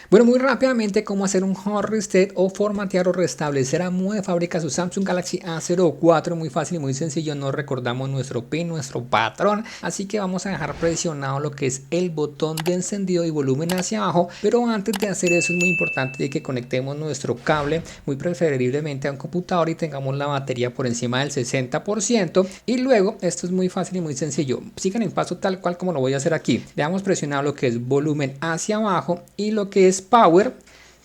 Bueno, muy rápidamente, cómo hacer un hard reset o formatear o restablecer a modo de fábrica su Samsung Galaxy A04. Muy fácil y muy sencillo. No recordamos nuestro PIN, nuestro patrón. Así que vamos a dejar presionado lo que es el botón de encendido y volumen hacia abajo. Pero antes de hacer eso es muy importante de que conectemos nuestro cable, muy preferiblemente a un computador, y tengamos la batería por encima del 60%. Y luego, esto es muy fácil y muy sencillo. Sigan el paso tal cual como lo voy a hacer aquí. Le damos presionado lo que es volumen hacia abajo y lo que es power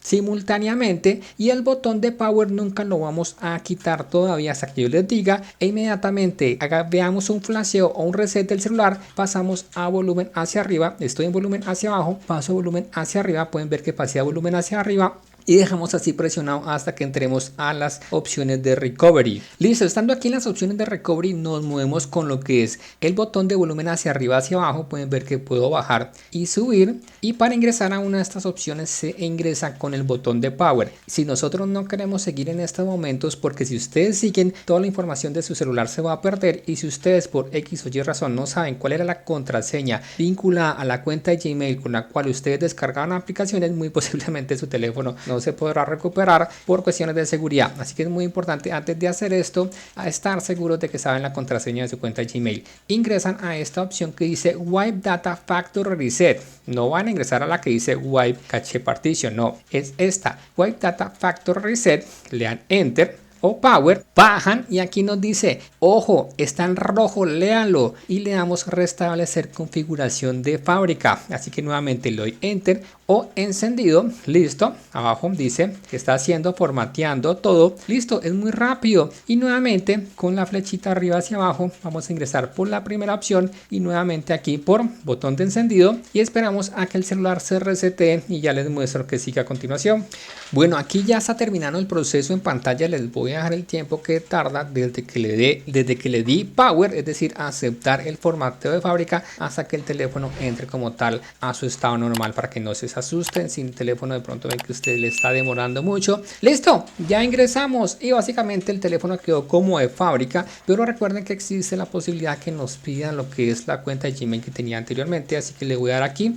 simultáneamente, y el botón de power nunca lo vamos a quitar todavía hasta que yo les diga, e inmediatamente veamos un flasheo o un reset del celular, pasamos a volumen hacia arriba. Estoy en volumen hacia abajo, paso a volumen hacia arriba, pueden ver que pasé a volumen hacia arriba y dejamos así presionado hasta que entremos a las opciones de recovery. Listo, estando aquí en las opciones de recovery, nos movemos con lo que es el botón de volumen hacia arriba, hacia abajo. Pueden ver que puedo bajar y subir, y para ingresar a una de estas opciones se ingresa con el botón de power. Si nosotros no queremos seguir en estos momentos, porque si ustedes siguen, toda la información de su celular se va a perder, y si ustedes por X o Y razón no saben cuál era la contraseña vinculada a la cuenta de Gmail con la cual ustedes descargaban aplicaciones, muy posiblemente su teléfono no se podrá recuperar por cuestiones de seguridad. Así que es muy importante, antes de hacer esto, a estar seguros de que saben la contraseña de su cuenta de Gmail. Ingresan a esta opción que dice Wipe Data Factory Reset. No van a ingresar a la que dice Wipe Cache Partition, no, es esta, Wipe Data Factory Reset. Le dan Enter o Power, bajan y aquí nos dice, ojo, está en rojo, léanlo, y le damos restablecer configuración de fábrica. Así que nuevamente le doy Enter o encendido. Listo, abajo dice que está haciendo, formateando todo. Listo, es muy rápido, y nuevamente con la flechita arriba hacia abajo vamos a ingresar por la primera opción y nuevamente aquí por botón de encendido, y esperamos a que el celular se resete y ya les muestro que sigue a continuación. Bueno, aquí ya está terminando el proceso en pantalla. Les voy a dejar el tiempo que tarda desde que le di power, es decir, aceptar el formateo de fábrica, hasta que el teléfono entre como tal a su estado normal, para que no se asusten si el teléfono de pronto ven que usted le está demorando mucho. Listo, ya ingresamos y básicamente el teléfono quedó como de fábrica, pero recuerden que existe la posibilidad que nos pidan lo que es la cuenta de Gmail que tenía anteriormente, así que le voy a dar aquí